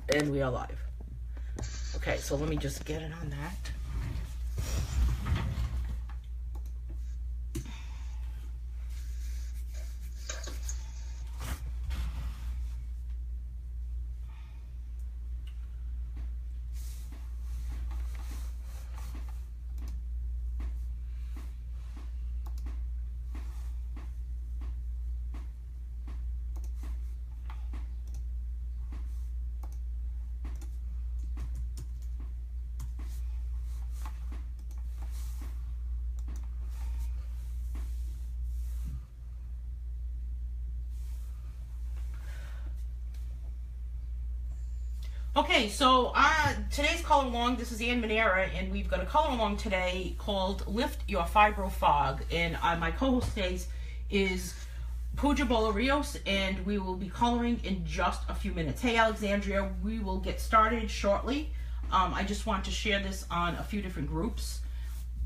And we are live. Okay, so let me just get it on that. Okay, so today's color along, this is Anne Manera, and we've got a color along today called Lift Your Fibro Fog. And my co-host today is Pooja Bolarios, and we will be coloring in just a few minutes. Hey, Alexandria, we will get started shortly. I just want to share this on a few different groups.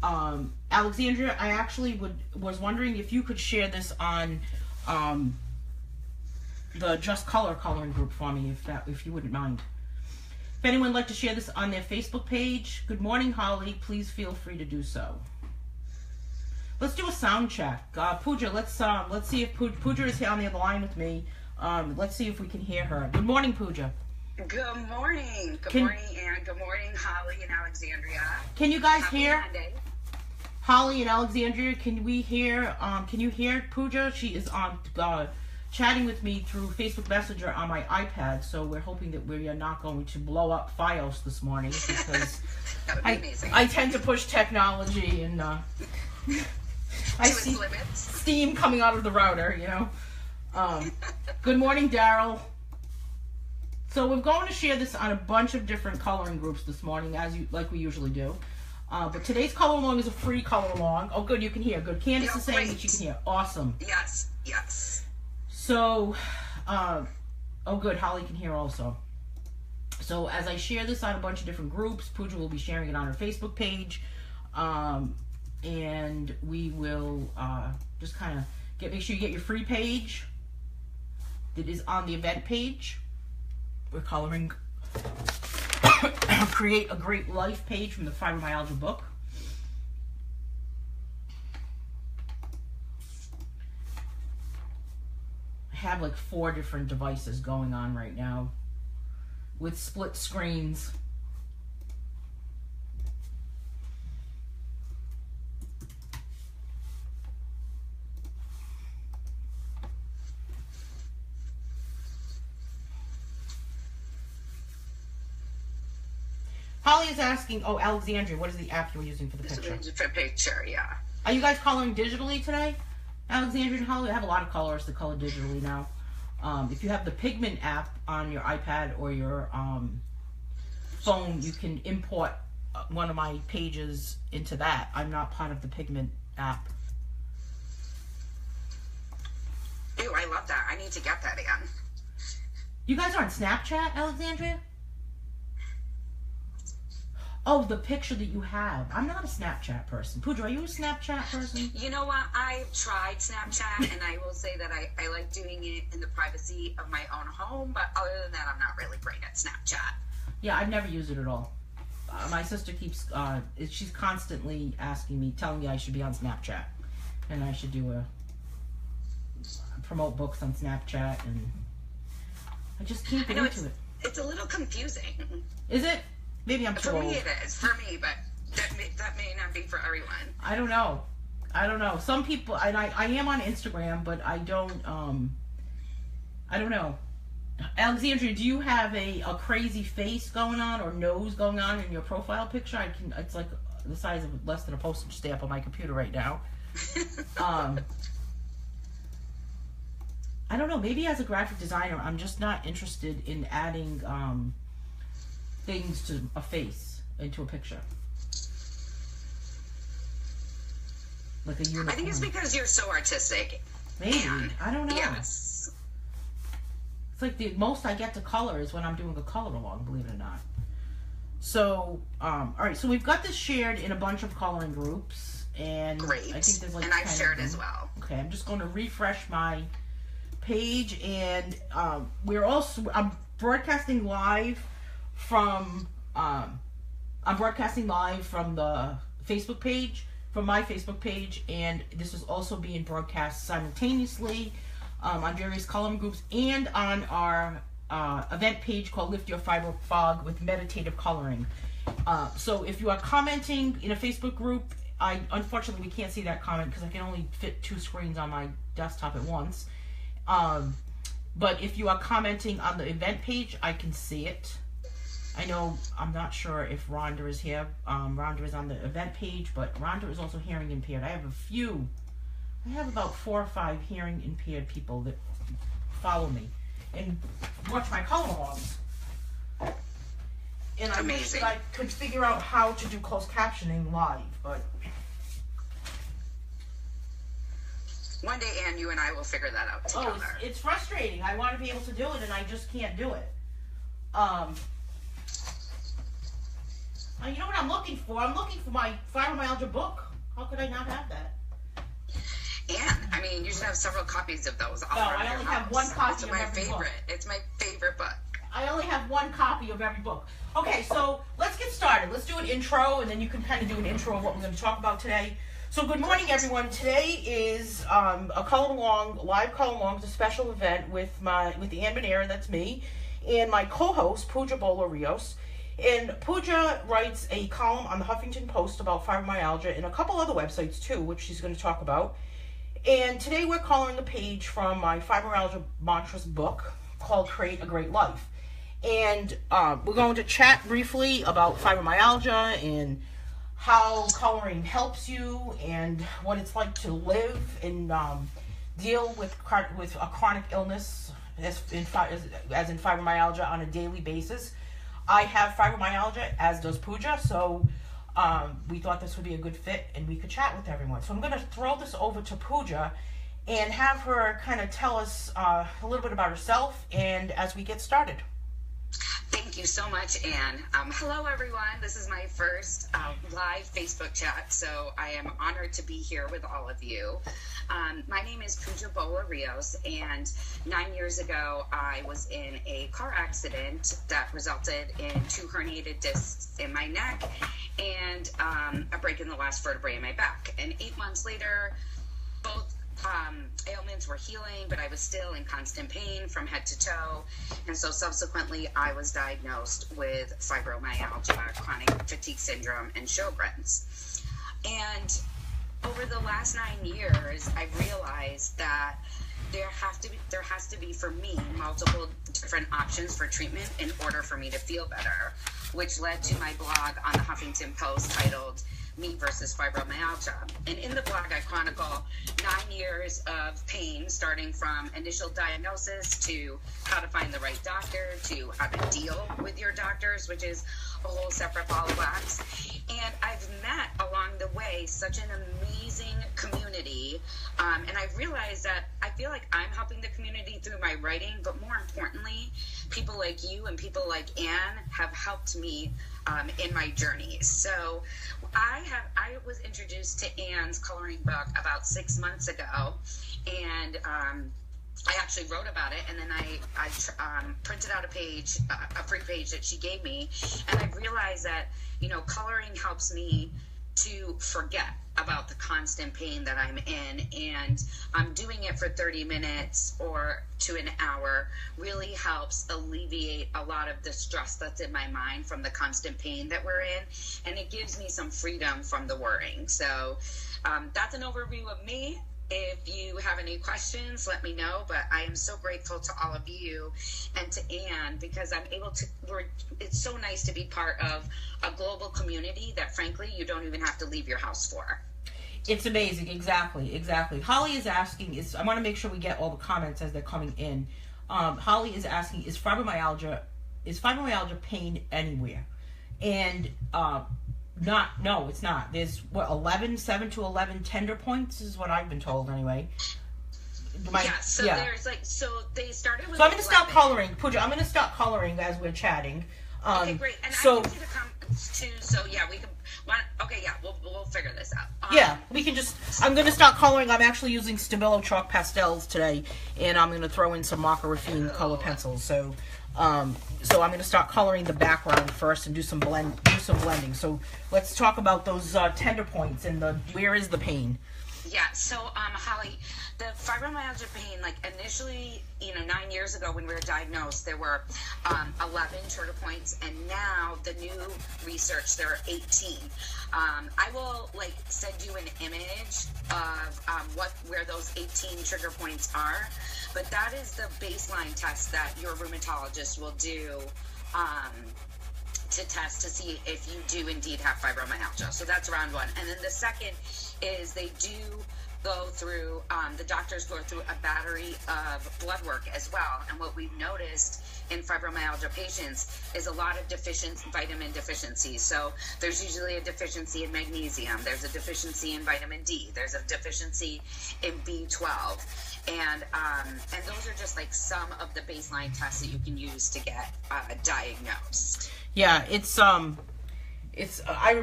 Alexandria, I actually was wondering if you could share this on the Just Color coloring group for me, if you wouldn't mind. If anyone would like to share this on their Facebook page, good morning, Holly. Please feel free to do so. Let's do a sound check. Pooja, let's see if Pooja is here on the other line with me. Let's see if we can hear her. Good morning, Pooja. Good morning. Good morning, Anne. Good morning, Holly and Alexandria. Can you guys Happy hear? Monday. Holly and Alexandria, can we hear? Can you hear Pooja? She is on chatting with me through Facebook Messenger on my iPad, so we're hoping that we are not going to blow up Fios this morning, because That would be amazing. I tend to push technology, and I see steam coming out of the router, you know. Good morning, Daryl. So we're going to share this on a bunch of different coloring groups this morning, like we usually do. But today's color along is a free color along. Oh, good, you can hear. Good. Candace is saying that you can hear. Awesome. Yes, yes. So, oh good, Holly can hear also. So as I share this on a bunch of different groups, Pooja will be sharing it on her Facebook page, and we will just kind of make sure you get your free page that is on the event page. We're coloring Create a Great Life page from the Fibromyalgia book. Have like 4 different devices going on right now with split screens. Holly is asking, oh, Alexandria, what is the app you're using for the picture? For picture, yeah. Are you guys coloring digitally today? Alexandria and Holly, I have a lot of colors to color digitally now. If you have the Pigment app on your iPad or your phone, you can import one of my pages into that. I'm not part of the Pigment app. Ew, I love that. I need to get that again. You guys are on Snapchat, Alexandria? Oh, the picture that you have. I'm not a Snapchat person. Pooja, are you a Snapchat person? You know what? I've tried Snapchat, and I will say that I like doing it in the privacy of my own home, but other than that, I'm not really great at Snapchat. Yeah, I've never used it at all. My sister keeps, she's constantly asking me, telling me I should be on Snapchat. And I should do promote books on Snapchat, and I just can't get into it. It's a little confusing. Is it? Maybe I'm too old. For me it is. For me, but that may not be for everyone. I don't know. Some people, I am on Instagram, but I don't know. Alexandria, do you have a crazy face going on or nose going on in your profile picture? It's like the size of less than a postage stamp on my computer right now. I don't know. Maybe as a graphic designer, I'm just not interested in adding things to a face into a picture. Like a unicorn. I think it's because you're so artistic. Maybe. I don't know. Yes. It's like the most I get to color is when I'm doing a color along, believe it or not. So, all right, so we've got this shared in a bunch of coloring groups. And great. I think there's like and I've shared as well. Okay, I'm just going to refresh my page, and we're also, I'm broadcasting live from I'm broadcasting live from the Facebook page, from my Facebook page, and this is also being broadcast simultaneously on various coloring groups and on our event page called Lift Your Fibro Fog with meditative coloring. So if you are commenting in a Facebook group, unfortunately we can't see that comment because I can only fit 2 screens on my desktop at once. But if you are commenting on the event page, I can see it. I know, I'm not sure if Rhonda is here. Rhonda is on the event page, but Rhonda is also hearing impaired. I have about 4 or 5 hearing impaired people that follow me and watch my color alongs. And I wish that I could figure out how to do closed captioning live, but one day, Anne, you and I will figure that out together. Oh, it's frustrating. I want to be able to do it, and I just can't do it. You know what I'm looking for? I'm looking for my fibromyalgia book. How could I not have that? Anne, I mean, you should have several copies of those. No, I only have 1 copy it's of my every favorite. book. It's my favorite book. I only have 1 copy of every book. Okay, so let's get started. Let's do an intro, and then you can kind of do an intro of what we're going to talk about today. So good morning, everyone. Today is a color along, live color along. It's a special event with Anne Manera, that's me, and my co-host Pooja Bola-Rios. And Pooja writes a column on the Huffington Post about fibromyalgia and a couple other websites too, which she's going to talk about. And today we're coloring a page from my fibromyalgia mantras book called Create a Great Life. And we're going to chat briefly about fibromyalgia and how coloring helps you and what it's like to live and deal with a chronic illness as in fibromyalgia on a daily basis. I have fibromyalgia, as does Pooja, so we thought this would be a good fit and we could chat with everyone. So I'm going to throw this over to Pooja and have her kind of tell us a little bit about herself and as we get started. Thank you so much, Anne. Hello, everyone. This is my first live Facebook chat, so I am honored to be here with all of you. My name is Pooja Bola-Rios, and 9 years ago, I was in a car accident that resulted in 2 herniated discs in my neck and a break in the last vertebrae in my back. And 8 months later, both ailments were healing, but I was still in constant pain from head to toe. And so subsequently, I was diagnosed with fibromyalgia, chronic fatigue syndrome, and Sjogren's. And over the last 9 years, I realized that there has to be for me multiple different options for treatment in order for me to feel better, which led to my blog on the Huffington Post titled Me versus Fibromyalgia. And in the blog, I chronicle 9 years of pain, starting from initial diagnosis to how to find the right doctor, to how to deal with your doctors, which is a whole separate ball of wax. And I've met along the way such an amazing community. And I've realized that I feel like I'm helping the community through my writing, but more importantly, people like you and people like Anne have helped me in my journey. So I was introduced to Anne's coloring book about 6 months ago, and I actually wrote about it, and then I printed out a free page that she gave me, and I realized that, coloring helps me to forget about the constant pain that I'm in, and doing it for 30 minutes or to an hour really helps alleviate a lot of the stress that's in my mind from the constant pain that we're in, and it gives me some freedom from the worrying. So that's an overview of me. If you have any questions, let me know, but I am so grateful to all of you and to Anne because it's so nice to be part of a global community that frankly you don't even have to leave your house for. It's amazing. Exactly. Holly is asking, I want to make sure we get all the comments as they're coming in. Holly is asking, is fibromyalgia pain anywhere? And no, it's not. There's 7 to 11 tender points is what I've been told anyway. There's they started with. So I'm going to stop coloring, Pooja. I'm going to stop coloring as we're chatting. Okay, great. And I can see the comments too. So yeah, we can. We'll figure this out. We can just. I'm going to stop coloring. I'm actually using Stabilo chalk pastels today, and I'm going to throw in some Marker Raffine color pencils. So So I'm going to start coloring the background first and do some blending. So let's talk about those tender points and where is the pain? Yeah, so Holly, the fibromyalgia pain, like initially, 9 years ago when we were diagnosed, there were 11 trigger points, and now the new research, there are 18. I will send you an image of where those 18 trigger points are, but that is the baseline test that your rheumatologist will do to test to see if you do indeed have fibromyalgia. So that's round one. And then the second is they do go through, the doctors go through a battery of blood work as well. And what we've noticed in fibromyalgia patients is a lot of vitamin deficiencies. So there's usually a deficiency in magnesium, there's a deficiency in vitamin D, there's a deficiency in B12. And those are just some of the baseline tests that you can use to get diagnosed. Yeah,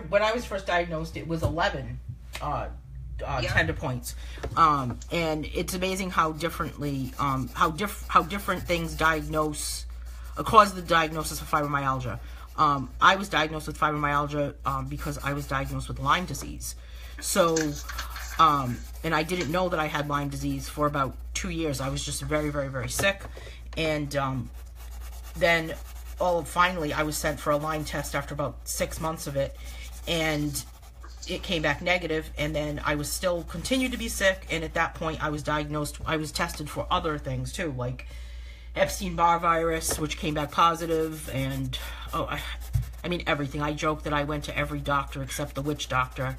when I was first diagnosed, it was 11 tender points, and it's amazing how differently how different things cause the diagnosis of fibromyalgia. I was diagnosed with fibromyalgia because I was diagnosed with Lyme disease. So, and I didn't know that I had Lyme disease for about 2 years. I was just very, very, very sick, and then finally I was sent for a Lyme test after about 6 months of it, and it came back negative, and then I was still continued to be sick, and at that point I was tested for other things too, like Epstein-Barr virus, which came back positive, and everything. I joke that I went to every doctor except the witch doctor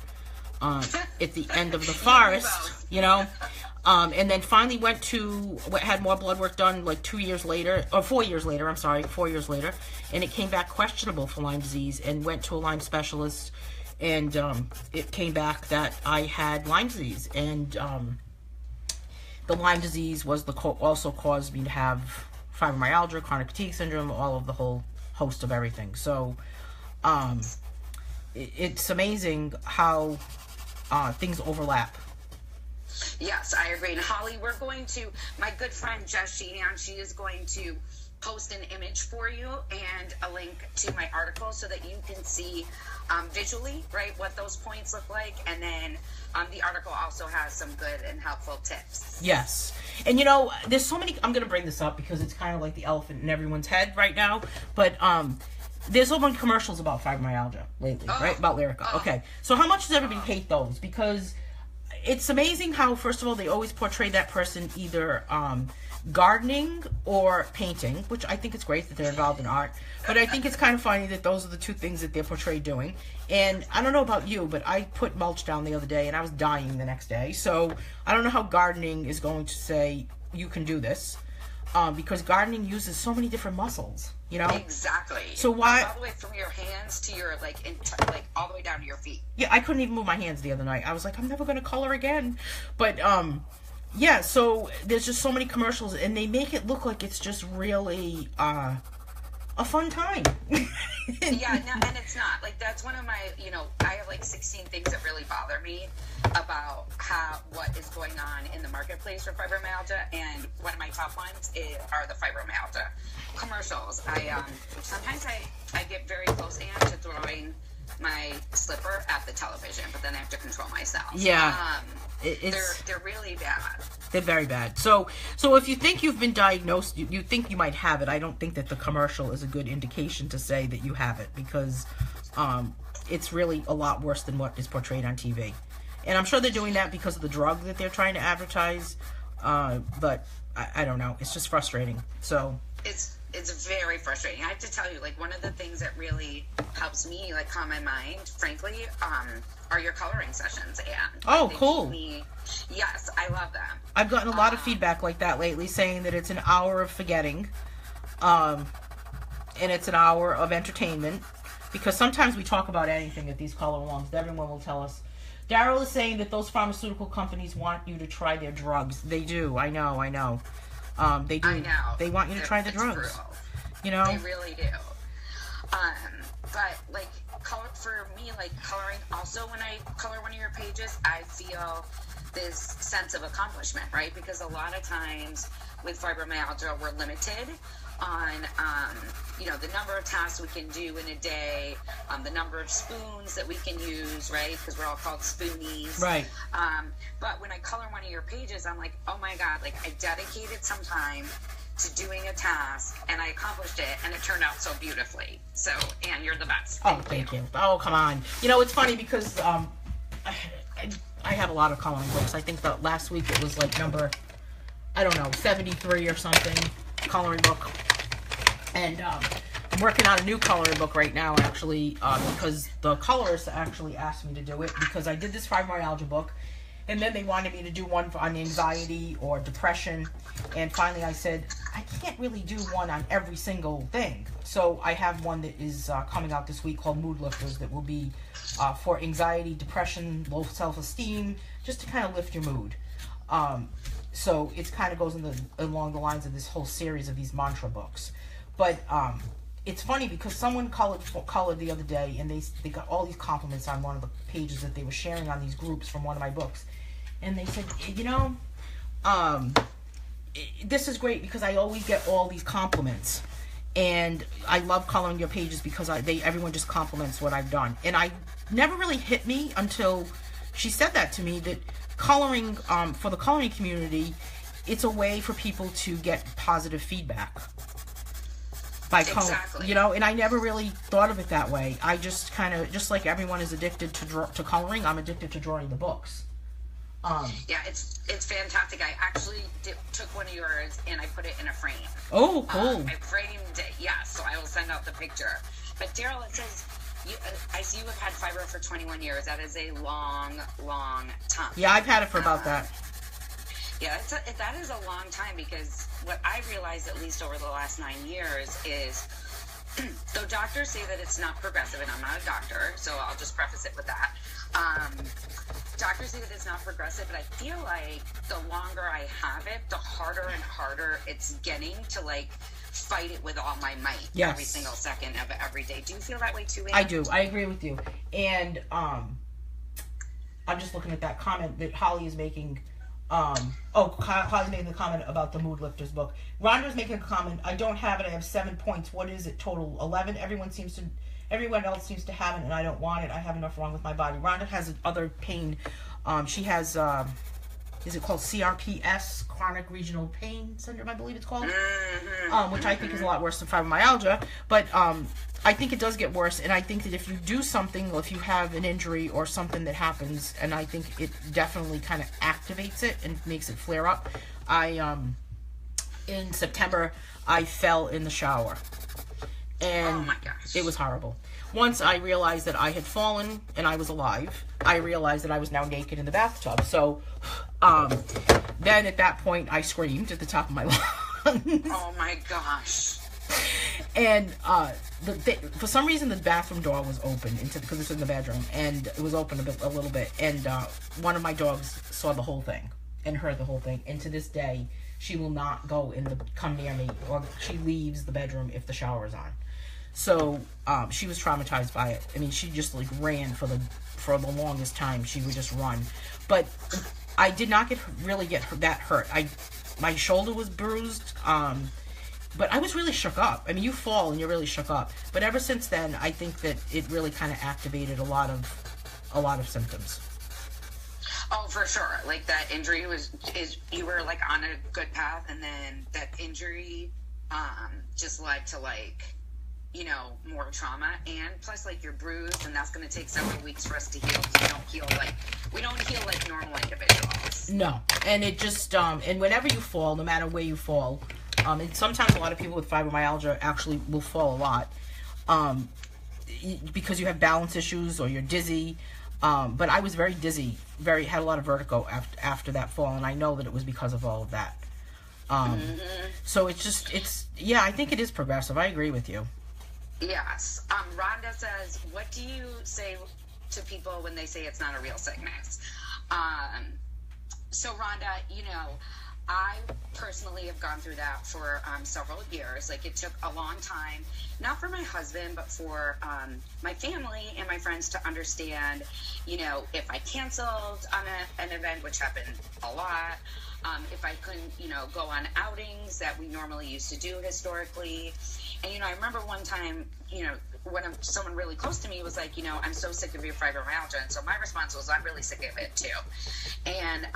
at the end of the forest, and then finally had more blood work done 4 years later, and it came back questionable for Lyme disease, and went to a Lyme specialist, and it came back that I had Lyme disease, and the Lyme disease was also caused me to have fibromyalgia, chronic fatigue syndrome, all of the whole host of everything. So it's amazing how things overlap. Yes, I agree. And Holly, my good friend Jess Sheehan, she is going to post an image for you and a link to my article so that you can see visually, right, what those points look like. And then the article also has some good and helpful tips. Yes. And there's so many, I'm going to bring this up because it's kind of like the elephant in everyone's head right now, but there's so many commercials about fibromyalgia lately, right? About Lyrica. Okay. So how much does everybody hate those? Because it's amazing how, first of all, they always portray that person either gardening or painting, which I think it's great that they're involved in art, but I think it's kind of funny that those are the two things that they're portrayed doing. And I don't know about you, but I put mulch down the other day and I was dying the next day. So I don't know how gardening is going to say you can do this, because gardening uses so many different muscles, Exactly. So why all the way from your hands to your all the way down to your feet? Yeah, I couldn't even move my hands the other night. I was like, I'm never going to color again. But yeah, so there's just so many commercials, and they make it look like it's just really a fun time. Yeah, no, and it's not. That's one of my, I have 16 things that really bother me about what is going on in the marketplace for fibromyalgia, and one of my top ones are the fibromyalgia commercials. Sometimes I get very close, Anne, to throwing my slipper at the television, but then I have to control myself. Yeah. They're really bad. They're very bad. So if you think you've been diagnosed, you think you might have it, I don't think that the commercial is a good indication to say that you have it, because it's really a lot worse than what is portrayed on TV. And I'm sure they're doing that because of the drug that they're trying to advertise, but I don't know. It's just frustrating. So it's very frustrating. I have to tell you, one of the things that really helps me, calm my mind, frankly, are your coloring sessions, Anne. Oh, cool. Yes, I love them. I've gotten a lot of feedback like that lately, saying that it's an hour of forgetting, and it's an hour of entertainment, because sometimes we talk about anything at these color-alongs. Everyone will tell us. Daryl is saying that those pharmaceutical companies want you to try their drugs. They do. I know. They do. I know. They want you to try the drugs. Brutal. They really do. But for me, coloring, also when I color one of your pages, I feel this sense of accomplishment, right? Because a lot of times with fibromyalgia, we're limited on, the number of tasks we can do in a day, the number of spoons that we can use, right? Because we're all called spoonies. Right. But when I color one of your pages, I'm like, oh my God, like I dedicated some time to doing a task and I accomplished it and it turned out so beautifully. So, Anne, you're the best. Thank you. Oh, come on. It's funny because I have a lot of coloring books. I think that last week it was like number, 73 or something, coloring book. And I'm working on a new coloring book right now, actually, because the colorist actually asked me to do it because I did this fibromyalgia book. And then they wanted me to do one on anxiety or depression. And finally I said, I can't really do one on every single thing. So I have one that is coming out this week called Mood Lifters that will be for anxiety, depression, low self-esteem, just to kind of lift your mood. So it kind of goes along the lines of this whole series of these mantra books. But it's funny because someone colored the other day and they got all these compliments on one of the pages that they were sharing on these groups from one of my books. And they said, this is great because I always get all these compliments. And I love coloring your pages because everyone just compliments what I've done. And I never really hit me until she said that to me, that coloring, for the coloring community, it's a way for people to get positive feedback. By coloring, exactly. And I never really thought of it that way. I just just like everyone is addicted to coloring, I'm addicted to drawing the books. Yeah, it's fantastic. I actually took one of yours and I put it in a frame. Oh, cool. I framed it, yeah, so I will send out the picture. But Daryl, it says, I see you have had fibro for 21 years. That is a long, long time. Yeah, I've had it for about that. Yeah, that is a long time because what I realized, at least over the last 9 years, is though doctors say that it's not progressive, and I'm not a doctor, so I'll just preface it with that. Doctors say that it's not progressive, but I feel like the longer I have it, the harder and harder it's getting to fight it with all my might. Yes. Every single second of every day. Do you feel that way too, Anne? I do. I agree with you. And I'm just looking at that comment that Holly is making. Holly's making a comment about the Mood Lifters book. Rhonda's making a comment. I don't have it. I have 7 points. What is it total? 11. Everyone else seems to have it, and I don't want it. I have enough wrong with my body. Rhonda has other pain. She has, is it called CRPS, chronic regional pain syndrome, I believe it's called, which I think is a lot worse than fibromyalgia. But I think it does get worse, and I think that if you do something, if you have an injury or something that happens, and I think it definitely kind of activates it and makes it flare up. In September, I fell in the shower. And oh my gosh. It was horrible. Once I realized that I had fallen and I was alive, I realized that I was now naked in the bathtub. So then at that point, I screamed at the top of my lungs. Oh my gosh. And for some reason, the bathroom door was open because it's in the bedroom, and it was open a little bit. And one of my dogs saw the whole thing and heard the whole thing. And to this day, she will not come near me, or she leaves the bedroom if the shower is on. So she was traumatized by it. I mean, she just ran for the longest time. She would just run. But I did not really get that hurt. My shoulder was bruised. But I was really shook up. I mean, you fall and you're really shook up. But ever since then, I think that it really kind of activated a lot of symptoms. Oh, for sure. That injury you were on a good path, and then that injury just led to more trauma, and plus you're bruised, and that's going to take several weeks for us to heal. We don't heal like normal individuals. No, and it just and whenever you fall, no matter where you fall, and sometimes a lot of people with fibromyalgia actually will fall a lot, because you have balance issues or you're dizzy. But I was very dizzy, had a lot of vertigo after that fall, and I know that it was because of all of that. So I think it is progressive. I agree with you. Yes. Rhonda says, what do you say to people when they say it's not a real sickness? So Rhonda, I personally have gone through that for several years. Like, it took a long time, not for my husband, but for my family and my friends to understand, you know, if I canceled on an event, which happened a lot, if I couldn't, you know, go on outings that we normally used to do historically. And, you know, I remember one time, you know, when someone really close to me was like, you know, I'm so sick of your fibromyalgia. And so my response was, I'm really sick of it too. And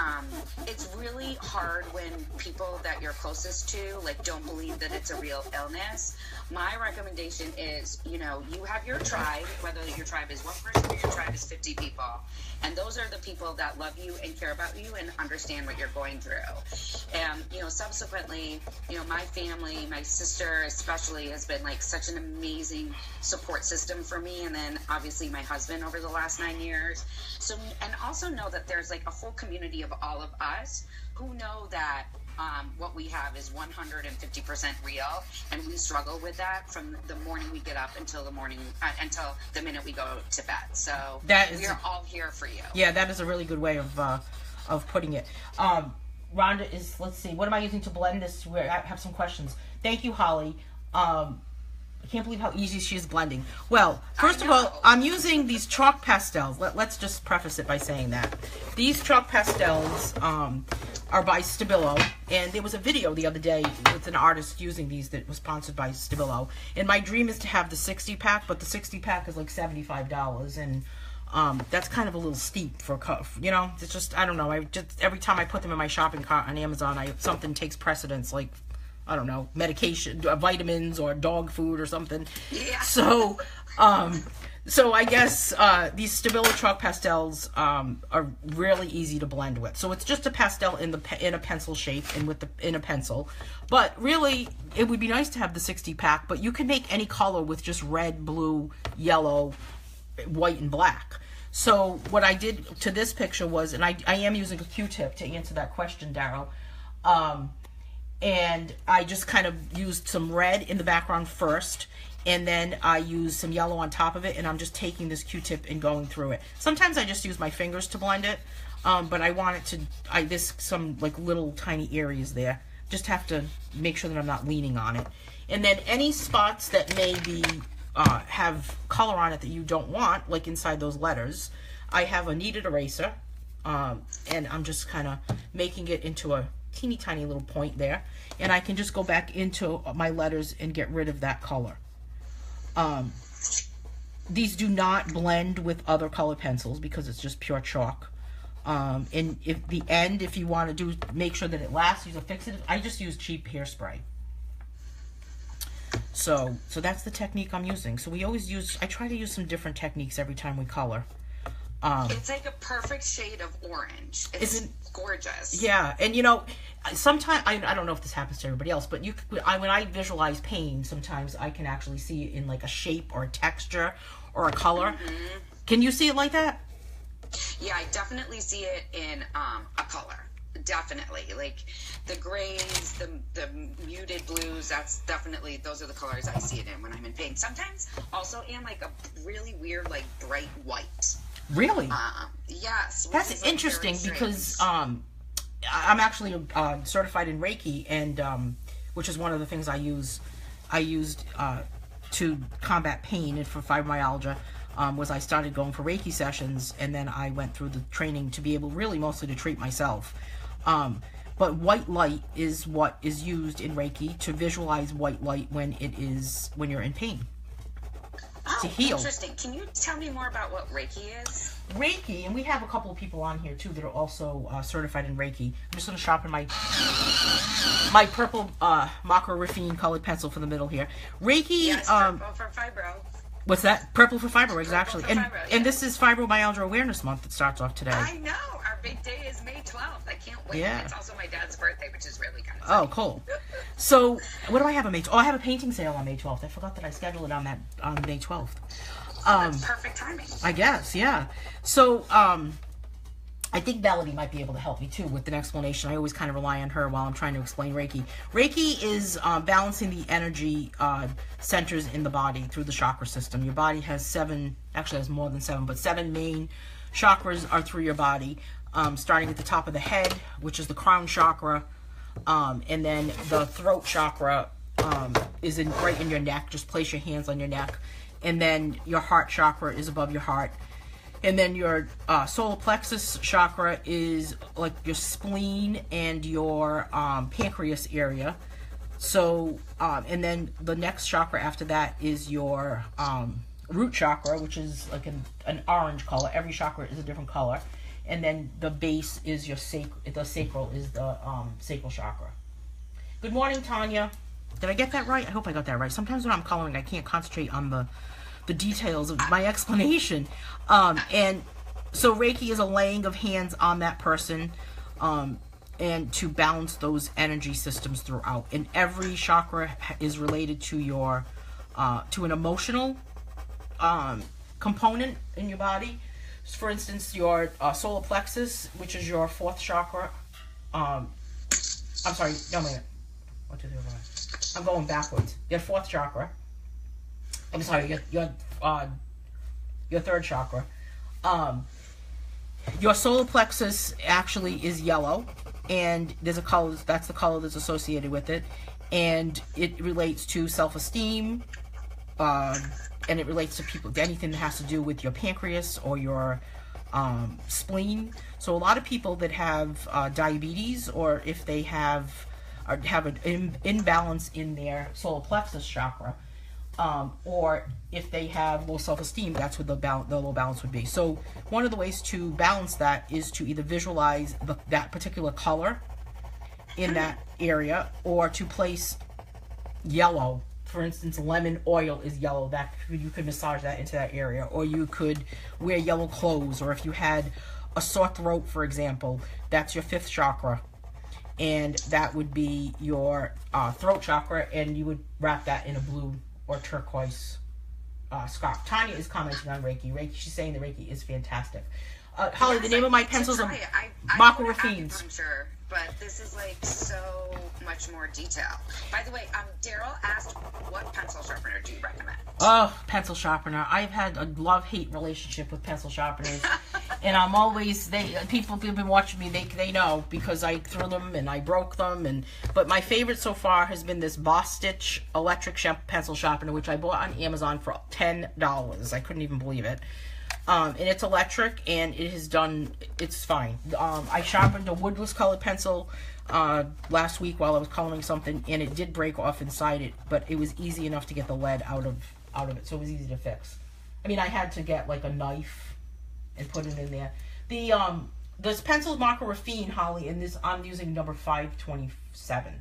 it's really hard when people that you're closest to, like, don't believe that it's a real illness. My recommendation is, you know, you have your tribe, whether your tribe is one person or your tribe is 50 people. And those are the people that love you and care about you and understand what you're going through. And, you know, subsequently, you know, my family, my sister especially, has been like such an amazing support system for me. And then obviously my husband over the last 9 years. So, and also know that there's like a whole community of all of us who know that what we have is 150% real, and we struggle with that from the morning we get up until until the minute we go to bed. So we're all here for you. Yeah, that is a really good way of putting it. Rhonda is, let's see, what am I using to blend this? I have some questions. Thank you, Holly. I can't believe how easy she is blending. Well, first of all, I'm using these chalk pastels. Let's just preface it by saying that. These chalk pastels are by Stabilo, and there was a video the other day with an artist using these that was sponsored by Stabilo. And my dream is to have the 60-pack, but the 60-pack is like $75, and that's kind of a little steep for, you know, it's just, I don't know. Every time I put them in my shopping cart on Amazon, something takes precedence, like, I don't know, medication, vitamins, or dog food or something. Yeah. So I guess these Stabilo chalk pastels are really easy to blend with. So it's just a pastel in a pencil shape and in a pencil. But really, it would be nice to have the 60-pack. But you can make any color with just red, blue, yellow, white, and black. So what I did to this picture was, and I am using a Q-tip to answer that question, Daryl. And I just kind of used some red in the background first, and then I used some yellow on top of it, and I'm just taking this Q-tip and going through it. Sometimes I just use my fingers to blend it, but I want it to, there's some like little tiny areas there. Just have to make sure that I'm not leaning on it. And then any spots that may be, have color on it that you don't want, like inside those letters, I have a kneaded eraser, and I'm just kind of making it into a teeny tiny little point there, and I can just go back into my letters and get rid of that color. These do not blend with other color pencils because it's just pure chalk. And if you want to make sure that it lasts, use a fix-it. I just use cheap hairspray. So that's the technique I'm using. So I try to use some different techniques every time we color. It's like a perfect shade of orange. It's gorgeous. Yeah, and you know, sometimes I don't know if this happens to everybody else, but when I visualize pain, sometimes I can actually see it in like a shape or a texture or a color. Mm-hmm. Can you see it like that? Yeah, I definitely see it in a color. Definitely, like the grays, the muted blues. Those are the colors I see it in when I'm in pain. Sometimes also in like a really weird, like bright white. Really? Yes. That's interesting because I'm actually certified in Reiki, and which is one of the things I used to combat pain and for fibromyalgia. Was I started going for Reiki sessions, and then I went through the training to be able really mostly to treat myself. But white light is what is used in Reiki to visualize white light when you're in pain. To heal. Interesting. Can you tell me more about what Reiki is? Reiki, and we have a couple of people on here too that are also certified in Reiki. I'm just going to sharpen my purple macro raffine colored pencil for the middle here. Reiki. Yes, purple for fibro. What's that? Purple for fibro, exactly. Purple for fibro, and this is Fibromyalgia Awareness Month that starts off today. I know. Our big day is May 12th. I can't wait. Yeah. It's also my dad's birthday, which is really kind of funny. Oh, cool. So, what do I have on May 12th? Oh, I have a painting sale on May 12th. I forgot that I scheduled it on May 12th. That's perfect timing. I guess, yeah. So, I think Melody might be able to help me too with an explanation. I always kind of rely on her while I'm trying to explain Reiki. Reiki is balancing the energy centers in the body through the chakra system. Your body has has more than 7, but 7 main chakras are through your body, starting at the top of the head, which is the crown chakra, And then the throat chakra is right in your neck. Just place your hands on your neck. And then your heart chakra is above your heart. And then your solar plexus chakra is like your spleen and your pancreas area. So, and then the next chakra after that is your root chakra, which is like an orange color. Every chakra is a different color. And then the base is your the sacral is the sacral chakra. Good morning, Tanya. Did I get that right? I hope I got that right. Sometimes when I'm coloring, I can't concentrate on the details of my explanation. And so Reiki is a laying of hands on that person and to balance those energy systems throughout. And every chakra is related to your to an emotional component in your body. For instance, your solar plexus, which is your fourth chakra. I'm sorry, no, wait a minute. 1, 2, 3, 4. I'm going backwards. Your fourth chakra. I'm sorry, your third chakra. Your solar plexus actually is yellow, and there's a color. That's the color that's associated with it, and it relates to self-esteem. And it relates to people, anything that has to do with your pancreas or your spleen. So a lot of people that have diabetes, or if they have an imbalance in their solar plexus chakra, or if they have low self-esteem, that's what the low balance would be. So one of the ways to balance that is to either visualize that particular color in that area, or to place yellow. For instance, lemon oil is yellow. That you could massage that into that area, or you could wear yellow clothes, or if you had a sore throat, for example, that's your fifth chakra, and that would be your throat chakra, and you would wrap that in a blue or turquoise scarf. Tanya is commenting on Reiki. She's saying the Reiki is fantastic. Holly, the name of my pencils are Mako Rafines. But this is like so much more detail. By the way, Daryl asked, what pencil sharpener do you recommend? Oh, pencil sharpener. I've had a love-hate relationship with pencil sharpeners. And I'm always, people who've been watching me, they know, because I threw them and I broke them. But my favorite so far has been this Boss Stitch electric pencil sharpener, which I bought on Amazon for $10. I couldn't even believe it. And it's electric, and it's fine. I sharpened a woodless colored pencil last week while I was coloring something, and it did break off inside it, but it was easy enough to get the lead out of it, so it was easy to fix. I mean, I had to get like a knife and put it in there. This pencil Mako Rafine, Holly, and this I'm using number 527.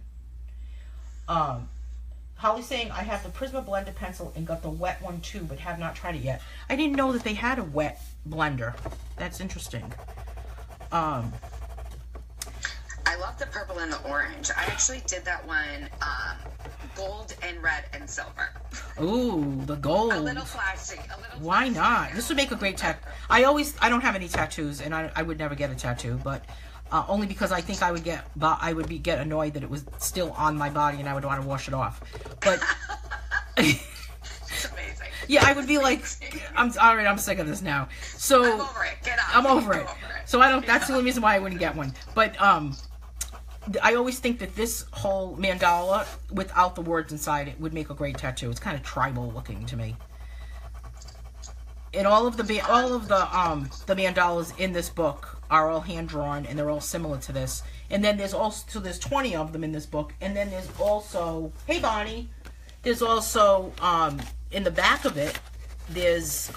Holly's saying, I have the Prisma blended pencil and got the wet one too, but have not tried it yet. I didn't know that they had a wet blender. That's interesting. I love the purple and the orange. I actually did that one gold and red and silver. Ooh, the gold. A little flashy. Why not? This would make a great tattoo. I don't have any tattoos, and I would never get a tattoo, but only because I think I would get annoyed that it was still on my body and I would want to wash it off. But it's amazing. Yeah, I would be like, I'm sick of this now. So I'm over it. Get off. I'm over it. So that's the only reason why I wouldn't get one. But I always think that this whole mandala without the words inside it would make a great tattoo. It's kind of tribal looking to me. And all of the mandalas in this book are all hand drawn, and they're all similar to this. And then there's 20 of them in this book. And then there's also, hey Bonnie, there's also in the back of it, there's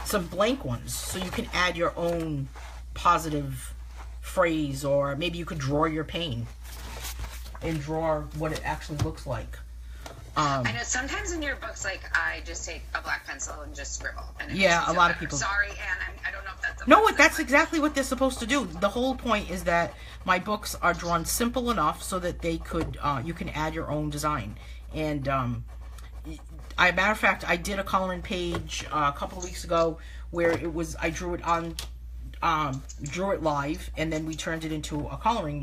some blank ones, so you can add your own positive phrase, or maybe you could draw your pain and draw what it actually looks like. I know sometimes in your books, like, I just take a black pencil and just scribble. And yeah, a lot of people. Sorry, Anne, I don't know if that's. No, that's exactly what they're supposed to do. The whole point is that my books are drawn simple enough so that they could, you can add your own design. And matter of fact, I did a coloring page a couple of weeks ago where it was I drew it live, and then we turned it into a coloring.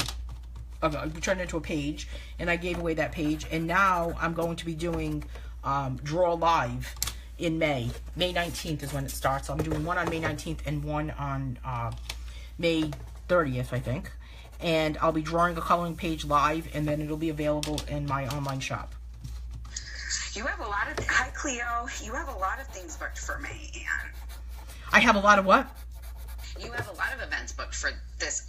We turned it into a page, and I gave away that page. And now I'm going to be doing Draw Live in May. May 19th is when it starts. So I'm doing one on May 19th and one on May 30th, I think. and I'll be drawing a coloring page live, and then it'll be available in my online shop. You have a lot of, hi Cleo, you have a lot of things booked for May, Anne. I have a lot of what? You have a lot of events booked for this,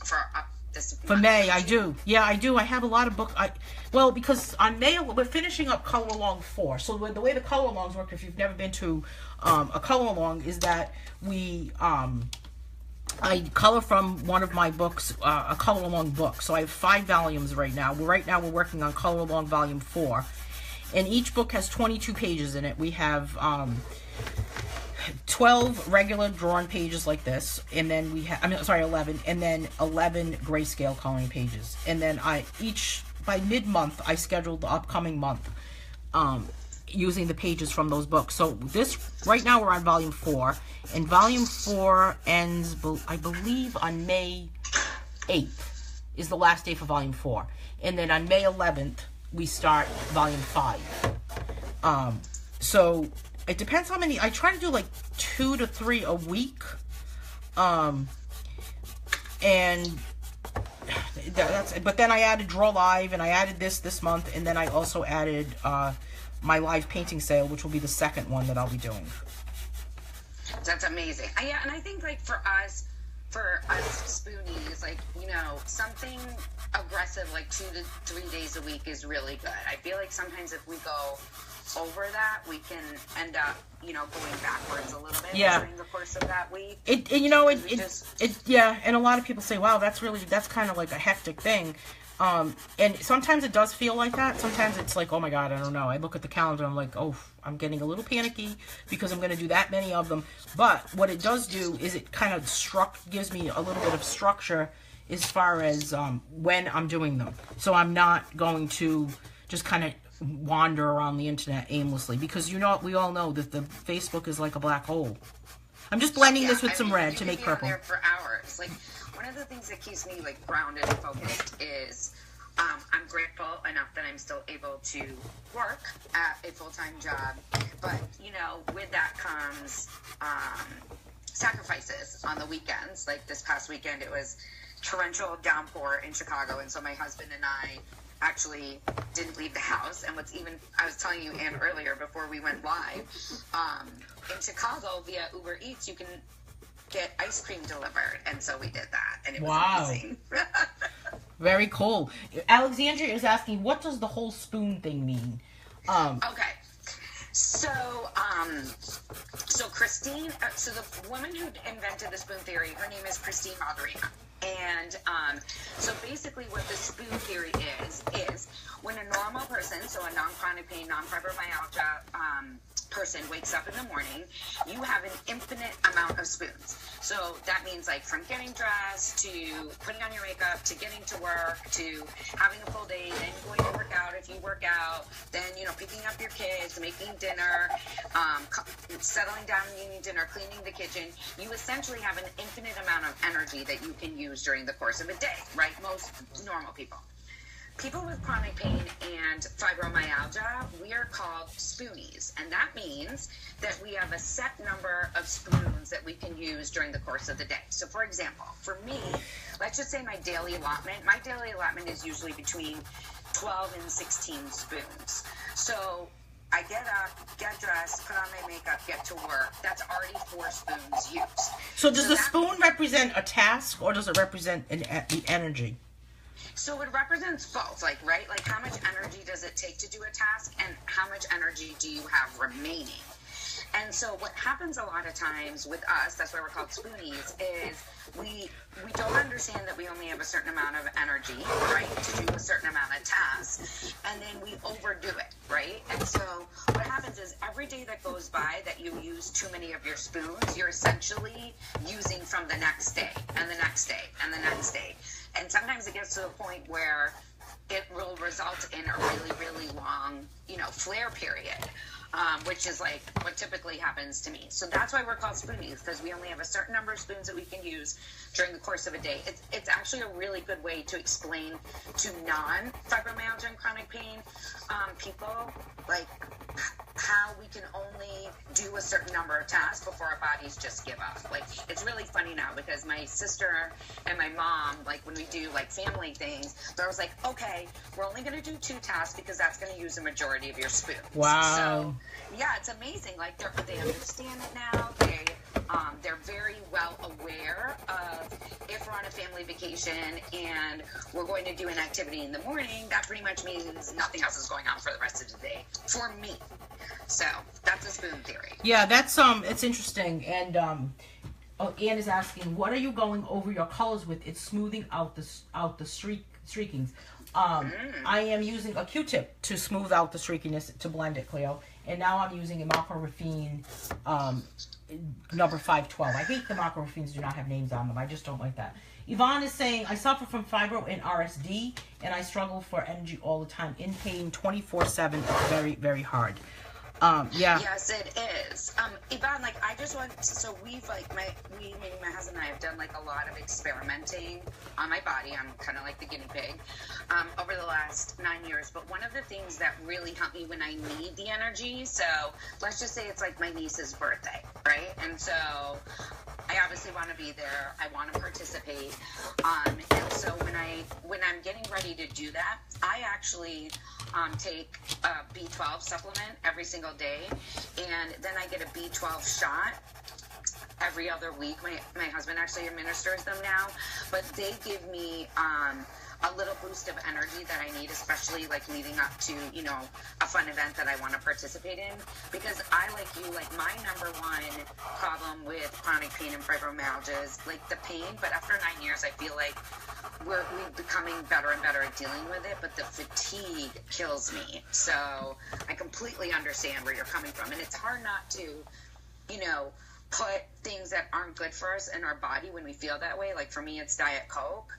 this For month. May, I do. Yeah, I do. I have a lot of well, because on May, we're finishing up Color Along 4. So the way the Color Alongs work, if you've never been to a Color Along, is that I color from one of my books, a Color Along book. So I have 5 volumes right now. Right now we're working on Color Along Volume 4. And each book has 22 pages in it. We have 12 regular drawn pages like this, and then we have, 11, and then 11 grayscale coloring pages. And then by mid-month, I scheduled the upcoming month using the pages from those books. So right now we're on Volume 4, and Volume 4 ends, I believe, on May 8th is the last day for Volume 4. And then on May 11th, we start Volume 5. So it depends how many. I try to do like 2 to 3 a week. And but then I added Draw Live, and I added this month, and then I also added my live painting sale, which will be the second one that I'll be doing. That's amazing. Yeah, and I think like for us spoonies, like, something aggressive like 2 to 3 days a week is really good. I feel like sometimes if we go over that, we can end up, going backwards a little bit during the course of that week. And a lot of people say, wow, that's kind of like a hectic thing. And sometimes it does feel like that. Sometimes it's like, oh my God, I don't know. I look at the calendar, I'm like, oh, I'm getting a little panicky because I'm going to do that many of them. But what it does do is it kind of gives me a little bit of structure as far as when I'm doing them. So I'm not going to just kind of wander around the internet aimlessly, because we all know that the Facebook is like a black hole. I'm just blending this with some red to make purple. There for hours. Like, one of the things that keeps me like grounded and focused is I'm grateful enough that I'm still able to work at a full-time job, but with that comes sacrifices on the weekends. Like this past weekend, it was torrential downpour in Chicago, and so my husband and I actually didn't leave the house. And I was telling you, Anne, earlier before we went live, in Chicago via Uber Eats, you can get ice cream delivered, and so we did that, and it was amazing. Very cool. Alexandria is asking, what does the whole spoon thing mean? Okay. So Christine, so the woman who invented the spoon theory, her name is Christine Balderina. And so basically what the spoon theory is when a normal person, so a non-chronic pain, non-fibromyalgia person wakes up in the morning, you have an infinite amount of spoons. So that means like from getting dressed to putting on your makeup to getting to work to having a full day, then going to work out if you work out, then picking up your kids, making dinner, settling down and eating dinner, cleaning the kitchen. You essentially have an infinite amount of energy that you can use during the course of a day, right? Most normal people. People with chronic pain and fibromyalgia, we are called spoonies, and that means that we have a set number of spoons that we can use during the course of the day. So for example, for me, let's just say my daily allotment is usually between 12 and 16 spoons. So I get up, get dressed, put on my makeup, get to work. That's already 4 spoons used. So does the spoon represent a task, or does it represent the energy? So it represents both, right? Like how much energy does it take to do a task, and how much energy do you have remaining? And so what happens a lot of times with us, that's why we're called spoonies, is we don't understand that we only have a certain amount of energy, right, to do a certain amount of tasks, and then we overdo it, right? And so what happens is every day that goes by that you use too many of your spoons, you're essentially using from the next day, and the next day, and the next day. And sometimes it gets to the point where it will result in a really, really long, flare period, which is like what typically happens to me. So that's why we're called spoonies, because we only have a certain number of spoons that we can use during the course of a day. It's actually a really good way to explain to non-fibromyalgia and chronic pain people, like how we can only do do a certain number of tasks before our bodies just give up. Like, it's really funny now because my sister and my mom, like when we do like family things, they're always like, okay, we're only going to do 2 tasks because that's going to use the majority of your spoons. Wow. So yeah, it's amazing. Like they understand it now. They're very well aware of if we're on a family vacation and we're going to do an activity in the morning, that pretty much means nothing else is going on for the rest of the day for me. So that's a spoon theory. Yeah, that's it's interesting. And Anne is asking, what are you going over your colors with? It's smoothing out the streakings. I am using a Q-tip to smooth out the streakiness to blend it, Cleo. And now I'm using a Macro Raffine number 512. I hate the Macro Raffines do not have names on them. I just don't like that. Yvonne is saying, I suffer from fibro and RSD, and I struggle for energy all the time. In pain 24/7. It's very, very hard. Yeah. Yes, it is. Yvonne, like, I just want, so we've, like, meaning my husband and I have done, like, a lot of experimenting on my body. I'm kind of like the guinea pig over the last 9 years. But one of the things that really helped me when I need the energy, so let's just say it's, like, my niece's birthday, right? And so I obviously want to be there. I want to participate. And so when I'm getting ready to do that, I actually take a B12 supplement every single day, and then I get a B12 shot every other week. My husband actually administers them now, but they give me a little boost of energy that I need, especially like leading up to, you know, a fun event that I want to participate in. Because I, like you, like my number one problem with chronic pain and fibromyalgia is like the pain, but after 9 years, I feel like we're becoming better and better at dealing with it, but the fatigue kills me. So I completely understand where you're coming from. And it's hard not to, you know, put things that aren't good for us in our body when we feel that way. Like for me, it's Diet Coke.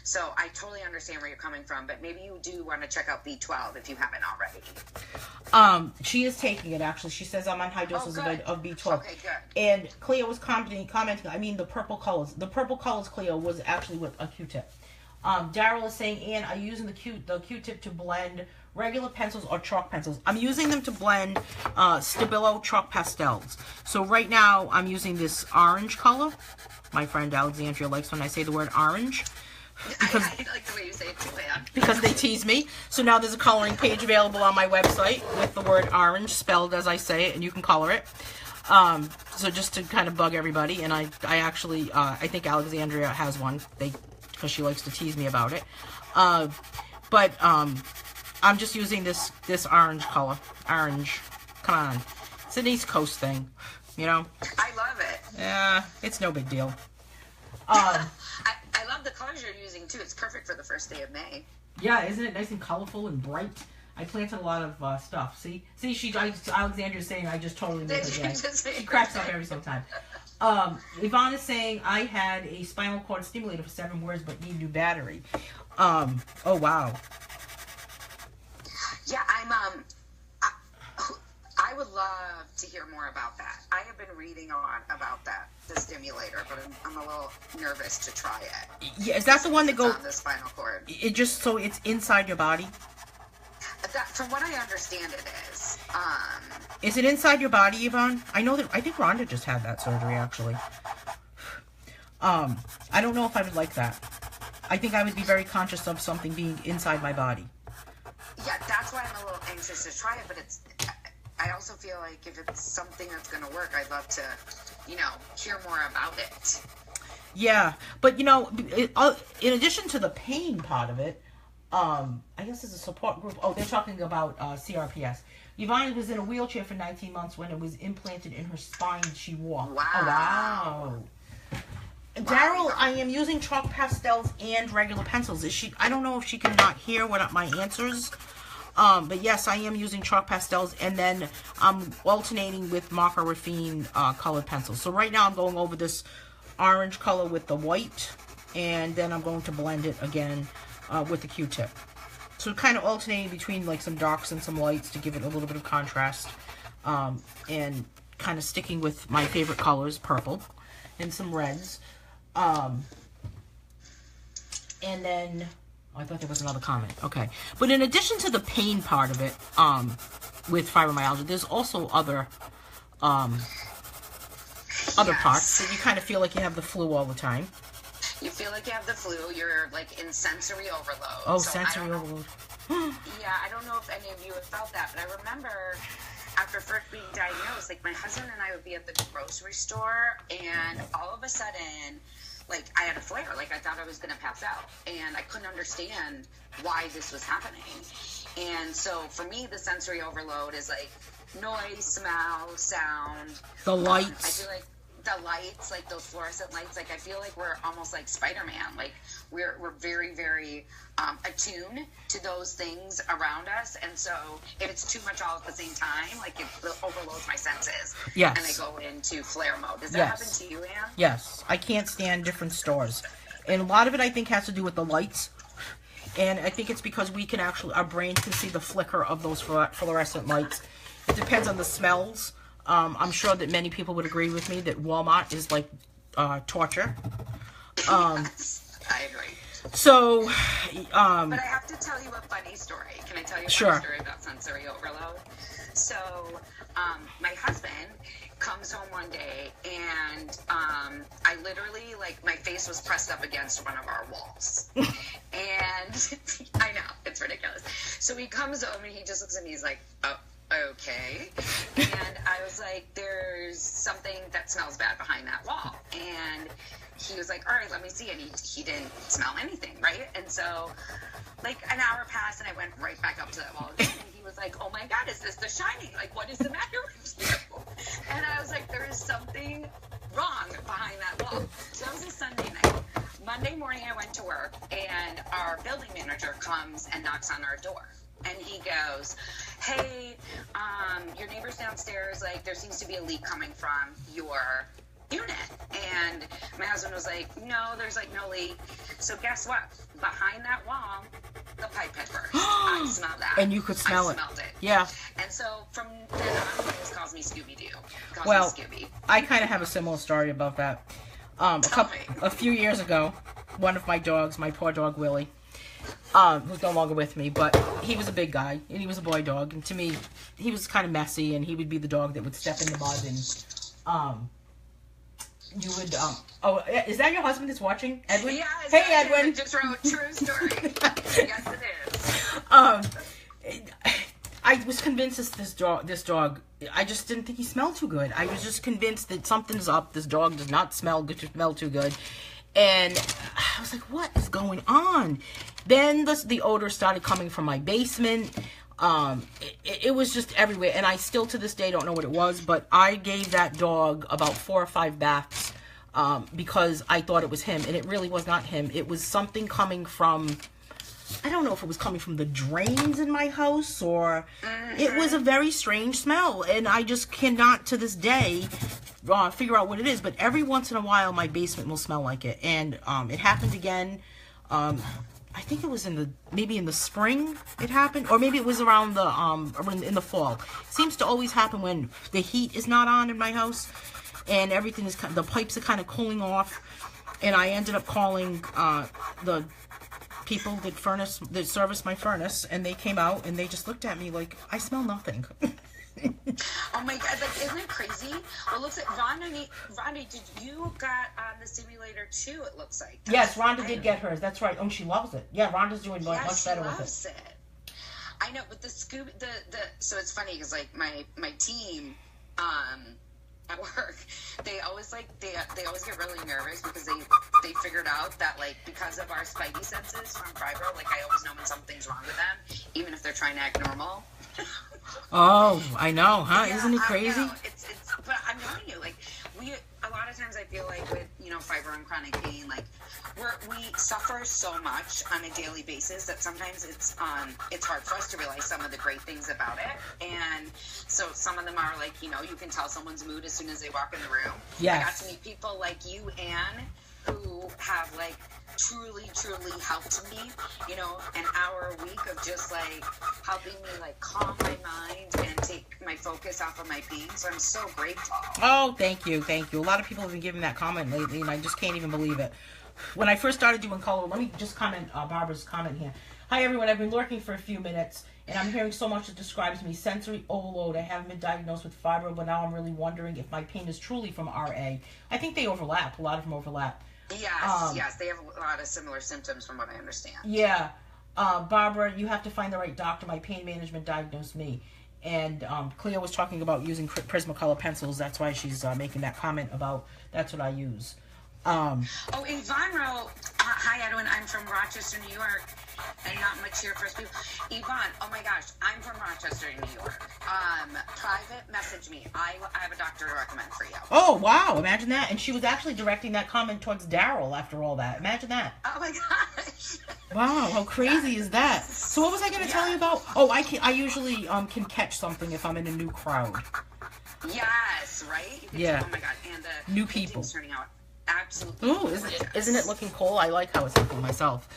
So I totally understand where you're coming from, but maybe you do want to check out B12 if you haven't already. She is taking it, actually. She says I'm on high doses of B12. Okay, good. And Cleo was commenting, I mean, the purple colors. The purple colors, Cleo, was actually with a Q-tip. Daryl is saying, Anne, are you using the Q-tip to blend regular pencils or chalk pencils? I'm using them to blend Stabilo chalk pastels. So right now, I'm using this orange color. My friend Alexandria likes when I say the word orange. Because, I like the way you say it too, Anne. Because they tease me. So now there's a coloring page available on my website with the word orange spelled as I say it, and you can color it. So just to kind of bug everybody, and I actually, I think Alexandria has one, because she likes to tease me about it. But I'm just using this orange color. Orange. Come on. It's an East Coast thing, you know? I love it. Yeah, it's no big deal. I love the colors you're using, too. It's perfect for the first day of May. Yeah, isn't it nice and colorful and bright? I planted a lot of stuff. See, Alexandria's saying I just totally made her day. She cracks up every single time. Yvonne is saying I had a spinal cord stimulator for 7 years but need new battery. Oh wow. Yeah, I would love to hear more about that. I have been reading a lot about that, the stimulator, but I'm a little nervous to try it. Yeah, is that the one that goes on the spinal cord? It just so it's inside your body? That, from what I understand, it is. Is it inside your body, Yvonne? I think Rhonda just had that surgery, actually. I don't know if I would like that. I think I would be very conscious of something being inside my body. Yeah, that's why I'm a little anxious to try it, but I also feel like if it's something that's going to work, I'd love to, you know, hear more about it. Yeah, but, you know, in addition to the pain part of it, I guess there's a support group. Oh, they're talking about CRPS. Yvonne was in a wheelchair for 19 months when it was implanted in her spine. She walked. Wow. Oh, wow. Daryl, I am using chalk pastels and regular pencils. I don't know if she cannot hear what my answers. But yes, I am using chalk pastels, and then I'm alternating with Macro Raffine colored pencils. So right now I'm going over this orange color with the white, and then I'm going to blend it again with the Q-tip. So kind of alternating between like some darks and some lights to give it a little bit of contrast, and kind of sticking with my favorite colors, purple, and some reds. And then, oh, I thought there was another comment. Okay. But in addition to the pain part of it, with fibromyalgia. There's also other parts that you kind of feel like you have the flu all the time. You feel like you have the flu. You're like in sensory overload. Oh, so sensory overload. Yeah, I don't know if any of you have felt that, but I remember after first being diagnosed, like my husband and I would be at the grocery store, and all of a sudden, like I had a flare. Like I thought I was going to pass out, and I couldn't understand why this was happening. And so for me, the sensory overload is like noise, smell, sound. The lights. I feel like the lights, like those fluorescent lights, like I feel like we're almost like Spider-Man. Like we're very, very attuned to those things around us. And so if it's too much all at the same time, like it overloads my senses. Yes. And I go into flare mode. Does that happen to you, Anne? Yes. I can't stand different stores. And a lot of it, I think, has to do with the lights. And I think it's because we can actually, our brains can see the flicker of those fluorescent lights. It depends on the smells. I'm sure that many people would agree with me that Walmart is like torture. Yes, I agree. So, but I have to tell you a funny story. Can I tell you a funny story about sensory overload? So, my husband comes home one day, and I literally, like, my face was pressed up against one of our walls. And I know, it's ridiculous. So he comes home, and he just looks at me, he's like, oh, okay. And I was like, there's something that smells bad behind that wall. And he was like, all right, let me see. And he didn't smell anything, right? And so, like, an hour passed, and I went right back up to that wall again. And he was like, oh, my God, is this The Shining? Like, what is the matter with you? And I was like, there is something wrong behind that wall. So that was a Sunday night. Monday morning, I went to work, and our building manager comes and knocks on our door. And he goes, hey, your neighbor's downstairs, like, there seems to be a leak coming from your unit. And my husband was like, no, there's, like, no leak. So guess what? Behind that wall, the pipe had burst. I smelled that. And you could smell it. I smelled it. Yeah. And so from then on, he always calls me Scooby-Doo. Well, I kind of have a similar story about that. A few years ago, one of my dogs, my poor dog Willie, who's no longer with me, but he was a big guy, and he was a boy dog, and to me, he was kind of messy, and he would be the dog that would step in the mud, and, you would, oh, is that your husband that's watching? Edwin? Yeah, hey, Edwin! I just wrote true story. Yes, it is. I was convinced this dog, I just didn't think he smelled too good. I was just convinced that something's up. This dog does not smell too good. And I was like, what is going on? Then the odor started coming from my basement. It was just everywhere. And I still to this day don't know what it was. But I gave that dog about 4 or 5 baths because I thought it was him. And it really was not him. It was something coming from, I don't know if it was coming from the drains in my house or it was a very strange smell. And I just cannot to this day figure out what it is. But every once in a while, my basement will smell like it. And it happened again. I think it was maybe in the spring it happened. Or maybe it was around in the fall. It seems to always happen when the heat is not on in my house. And everything is, the pipes are kind of cooling off. And I ended up calling the people that service my furnace, and they came out and they just looked at me like, I smell nothing. Oh my God, like, isn't it crazy? Well, it looks like Rhonda, did you got on the simulator too, it looks like? Yes, Rhonda did get hers. That's right. Oh, she loves it. Yeah, Rhonda's doing much better with it. She loves it. I know, but so it's funny because like my team, at work, they always get really nervous because they figured out that like because of our spidey senses from fibro, like I always know when something's wrong with them, even if they're trying to act normal. Oh, I know, huh? Yeah, isn't it crazy? It's but I'm telling you, like a lot of times I feel like with fibro and chronic pain, like we suffer so much on a daily basis that sometimes it's hard for us to realize some of the great things about it. And so some of them are like, you can tell someone's mood as soon as they walk in the room. Yes. I got to meet people like you, Anne, who have like truly helped me, an hour a week of just like helping me like calm my mind and take my focus off of my pain. So I'm so grateful. Oh, thank you. A lot of people have been giving that comment lately, and I just can't even believe it. When I first started doing color, let me just comment Barbara's comment here. Hi everyone, I've been lurking for a few minutes, And I'm hearing so much that describes me. Sensory overload. I haven't been diagnosed with fibro, but now I'm really wondering if my pain is truly from RA. I think they overlap. A lot of them overlap. Yes, they have a lot of similar symptoms from what I understand. Yeah. Barbara, you have to find the right doctor. My pain management diagnosed me. And Cleo was talking about using Prismacolor pencils. That's why she's making that comment about that's what I use. Yvonne wrote, hi Edwin, I'm from Rochester, New York, and not much here for us people. Yvonne, oh my gosh, I'm from Rochester, New York. Private message me. I have a doctor to recommend for you. Oh, wow, imagine that. And she was actually directing that comment towards Daryl after all that. Imagine that. Oh my gosh. Wow, how crazy is that? So what was I going to tell you about? Oh, I usually can catch something if I'm in a new crowd. Yes, right? Yeah. Oh my God, and the new people turning out absolutely. Ooh, isn't it looking cool? I like how it's looking myself.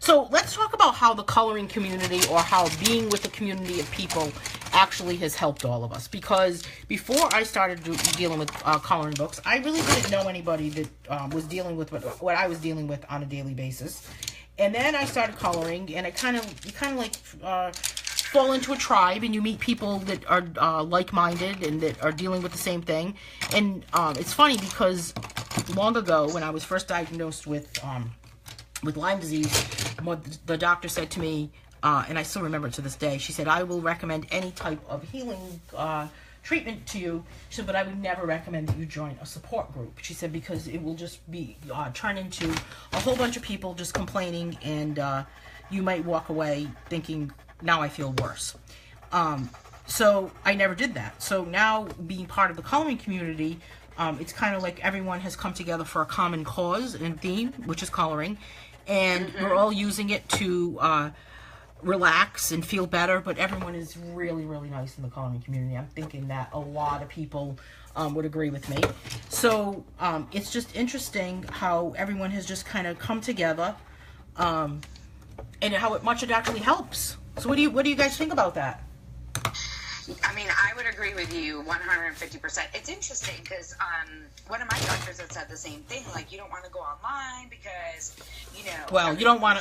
So let's talk about how the coloring community, or how being with a community of people actually has helped all of us. Because before I started dealing with coloring books, I really didn't know anybody that was dealing with what I was dealing with on a daily basis. And then I started coloring, and you kind of like fall into a tribe, and you meet people that are like-minded and that are dealing with the same thing. And it's funny because long ago, when I was first diagnosed with Lyme disease, what the doctor said to me, and I still remember it to this day, she said, I will recommend any type of healing treatment to you. She said, but I would never recommend that you join a support group. She said, because it will just be turn into a whole bunch of people just complaining, and you might walk away thinking, now I feel worse. So I never did that. So now, being part of the coloring community, it's kind of like everyone has come together for a common cause and theme, which is coloring, and we're all using it to relax and feel better. But everyone is really, really nice in the coloring community. I'm thinking that a lot of people would agree with me. So it's just interesting how everyone has just kind of come together, and how much it actually helps. So what do you guys think about that? I mean, I would agree with you 150%. It's interesting because one of my doctors had said the same thing. Like, you don't want to go online because, Well, you don't want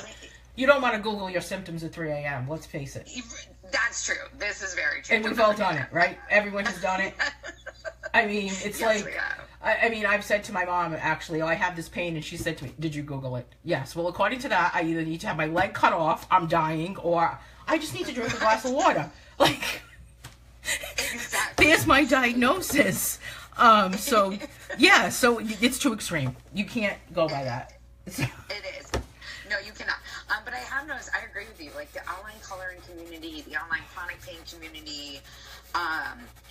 to Google your symptoms at 3 a.m. Let's face it. That's true. This is very true. And we've all done it, right? Everyone has done it. I mean, it's yes, like, I mean, I've said to my mom, actually, I have this pain, and she said to me, did you Google it? Yes. Well, according to that, I either need to have my leg cut off, I'm dying, or I just need to drink a glass of water. Like, exactly. There's my diagnosis. So it's too extreme. You can't go by that. It is. No, you cannot. But I have noticed, I agree with you, like the online coloring community, the online chronic pain community,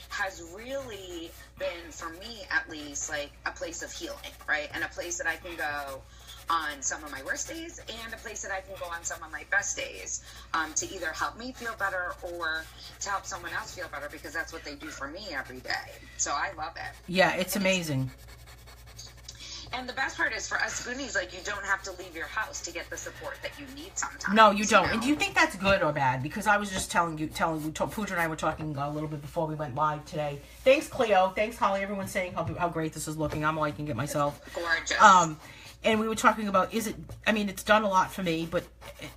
has really been, for me at least, like a place of healing, right? And a place that I can go on some of my worst days, and a place that I can go on some of my best days, to either help me feel better or to help someone else feel better, because that's what they do for me every day. So I love it. Yeah, it's amazing. And the best part is, for us Goonies, like, you don't have to leave your house to get the support that you need sometimes. No, you don't. And do you think that's good or bad? Because I was just telling you, Pooja and I were talking a little bit before we went live today. Thanks, Cleo. Thanks, Holly. Everyone's saying how great this is looking. I'm liking it myself. It's gorgeous. And we were talking about, it's done a lot for me, but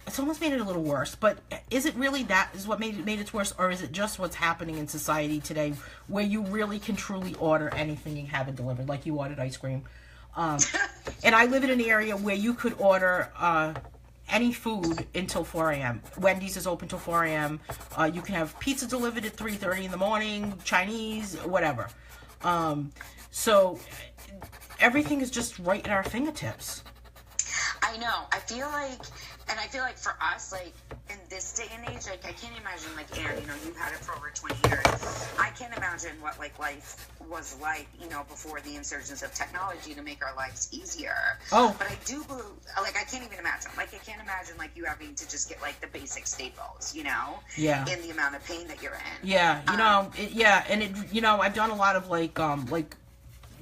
it's almost made it a little worse. But is it really that is what made it worse, or is it just what's happening in society today, where you really can truly order anything and have it delivered, like you ordered ice cream? And I live in an area where you could order any food until 4 a.m. Wendy's is open till 4 a.m. You can have pizza delivered at 3:30 in the morning, Chinese, whatever. So everything is just right at our fingertips. I know. I feel like for us, like, in this day and age, like, I can't imagine, like, Anne, you've had it for over 20 years. I can't imagine what, like, life was like, before the insurgence of technology to make our lives easier. Oh. But I do believe, like, I can't even imagine. Like, I can't imagine, like, you having to just get, like, the basic staples, Yeah. in the amount of pain that you're in. Yeah, and I've done a lot of, like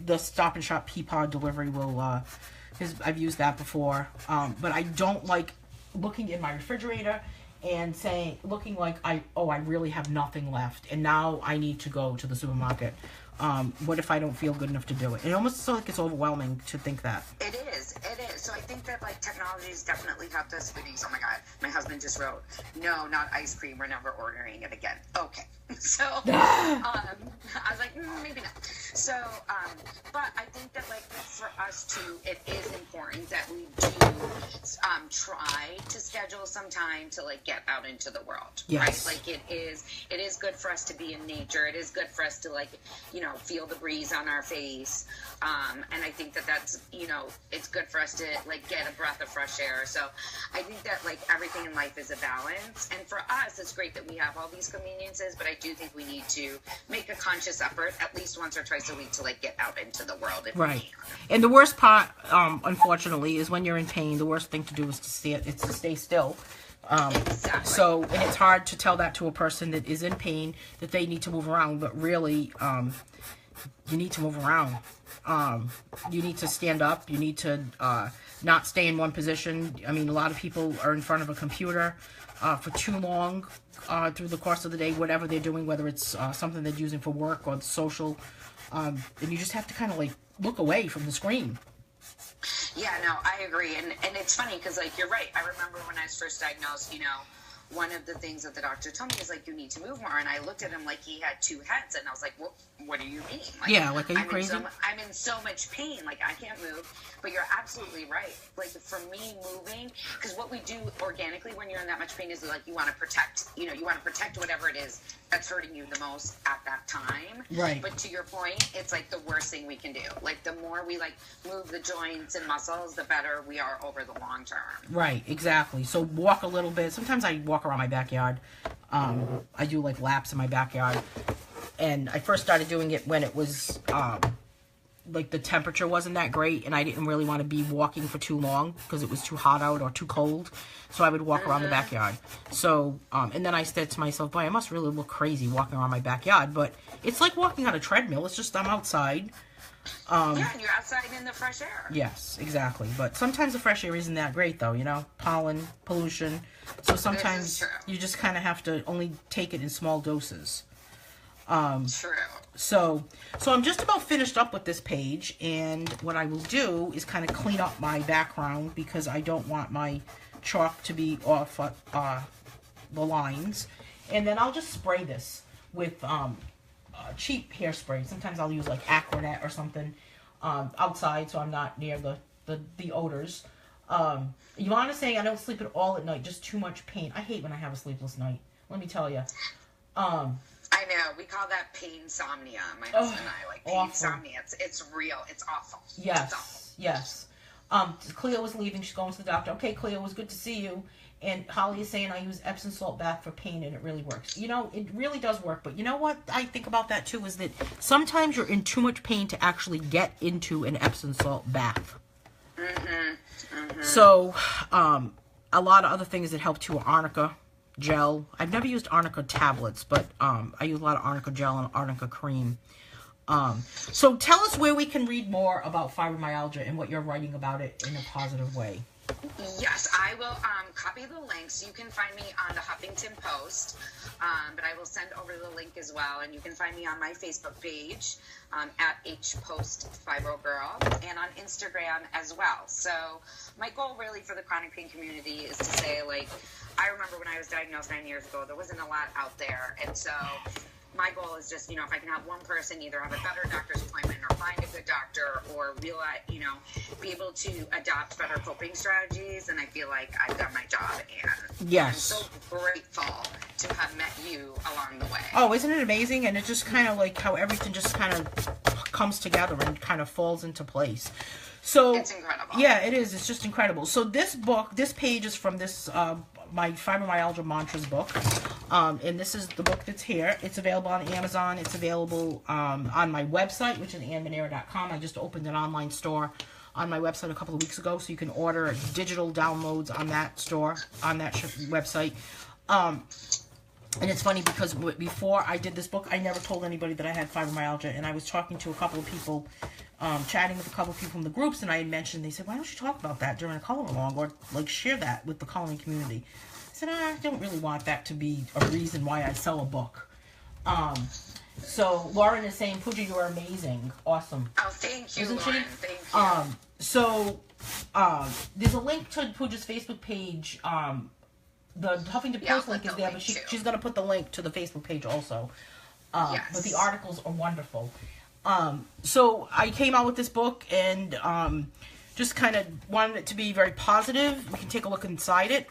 the Stop and Shop Peapod delivery will, because I've used that before, but I don't like looking in my refrigerator and looking like I really have nothing left, and now I need to go to the supermarket. What if I don't feel good enough to do it? It almost feels like it's overwhelming to think that. It is. So I think that like technology has definitely helped us. Goodies. Oh my God, my husband just wrote, "No, not ice cream. We're never ordering it again." Okay, so I was like, maybe not. So, but I think that like for us too, it is important that we do try to schedule some time to like get out into the world, yes. right? Like it is good for us to be in nature. It is good for us to like, you know, feel the breeze on our face. And I think that that's, you know, it's good for us to like get a breath of fresh air. So I think that like everything in life is a balance. And for us, it's great that we have all these conveniences, but I do think we need to make a conscious effort at least once or twice a week to like get out into the world. If right. And the worst part, unfortunately, is when you're in pain, the worst thing to do is to stay still. Exactly. So, and it's hard to tell that to a person that is in pain that they need to move around, but really, you need to move around. You need to stand up. You need to not stay in one position. I mean, a lot of people are in front of a computer for too long through the course of the day, whatever they're doing, whether it's something they're using for work or social. And you just have to kind of like look away from the screen. Yeah, no, I agree. And it's funny because, like, you're right. I remember when I was first diagnosed, you know, one of the things that the doctor told me is, like, you need to move more. And I looked at him like he had two heads. And I was like, well, what do you mean? Like, yeah, like, are you crazy? I'm in so much pain. Like, I can't move. But you're absolutely right. Like, for me, moving, because what we do organically when you're in that much pain is, like, you want to protect, you know, you want to protect whatever it is that's hurting you the most at that time. Right. But to your point, it's, like, the worst thing we can do. Like, the more we, like, move the joints and muscles, the better we are over the long term. Right, exactly. So walk a little bit. Sometimes I walk around my backyard. I do, like, laps in my backyard. And I first started doing it when it was, like, the temperature wasn't that great, and I didn't really want to be walking for too long because it was too hot out or too cold. So I would walk around the backyard. So, and then I said to myself, boy, I must really look crazy walking around my backyard. But it's like walking on a treadmill. It's just I'm outside. Yeah, and you're outside in the fresh air. Yes, exactly. But sometimes the fresh air isn't that great, though, you know? Pollen, pollution. So sometimes you just kind of have to only take it in small doses. True. So I'm just about finished up with this page, and what I will do is kind of clean up my background because I don't want my chalk to be off the lines. And then I'll just spray this with cheap hairspray. Sometimes I'll use like Aquanet or something outside so I'm not near the odors. Ivana's saying I don't sleep at all at night, just too much pain. I hate when I have a sleepless night. Let me tell you. I know. We call that pain-somnia. My husband and I, like, pain-somnia. It's real. It's awful. Yes. It's awful. Yes. Cleo was leaving. She's going to the doctor. Okay, Cleo, it was good to see you. And Holly is saying I use Epsom salt bath for pain, and it really works. You know, it really does work. But you know what I think about that, too, is that sometimes you're in too much pain to actually get into an Epsom salt bath. So, a lot of other things that help, too, are arnica gel. I've never used arnica tablets, but I use a lot of arnica gel and arnica cream. So tell us where we can read more about fibromyalgia and what you're writing about it in a positive way. Yes, I will copy the links. You can find me on the Huffington Post, but I will send over the link as well. And you can find me on my Facebook page at HPostFibroGirl and on Instagram as well. So my goal really for the chronic pain community is to say, like, I remember when I was diagnosed 9 years ago, there wasn't a lot out there. And so my goal is just, you know, if I can help one person either have a better doctor's appointment or find a good doctor or realize, you know, be able to adopt better coping strategies, and I feel like I've done my job. And yes, I'm so grateful to have met you along the way. Oh, isn't it amazing? And it's just kind of like how everything just kind of comes together and kind of falls into place. So it's incredible. Yeah, it is. It's just incredible. So this book, this page is from this my Fibromyalgia Mantras book. And this is the book that's here. It's available on Amazon. It's available on my website, which is annemanera.com. I just opened an online store on my website a couple of weeks ago, so you can order digital downloads on that store, on that website. And it's funny because before I did this book, I never told anybody that I had fibromyalgia, and I was talking to a couple of people, chatting with a couple of people in the groups, and I had mentioned, they said, why don't you talk about that during a color along, or like share that with the coloring community? I said, I don't really want that to be a reason why I sell a book. So Lauren is saying, Pooja, you are amazing. Awesome. Oh, thank you, Isn't Lauren. she? Thank you. So there's a link to Pooja's Facebook page. The Huffington Yeah, I'll Post link put is the there, link but too. she's going to put the link to the Facebook page also. Yes. But the articles are wonderful. So I came out with this book and just kind of wanted it to be very positive. We can take a look inside it.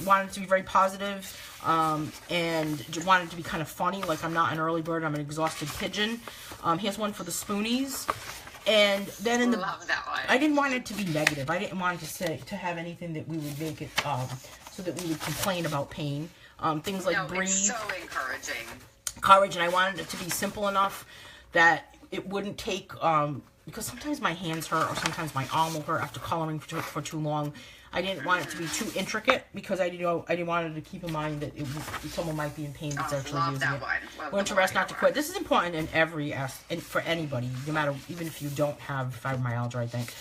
Wanted it to be very positive, and wanted it to be kind of funny. Like, I'm not an early bird, I'm an exhausted pigeon. Here's one for the Spoonies. And then in the, Love that one. I didn't want it to be negative. I didn't want it to have anything that we would make it so that we would complain about pain. Things like breathe, it's so encouraging. courage, and I wanted it to be simple enough that it wouldn't take, because sometimes my hands hurt or sometimes my arm will hurt after coloring for too long. I didn't want it to be too intricate because I didn't want it to keep in mind that someone might be in pain that's actually love using that it. one. Learn to rest, not to quit. This is important in for anybody, no matter, even if you don't have fibromyalgia, I think.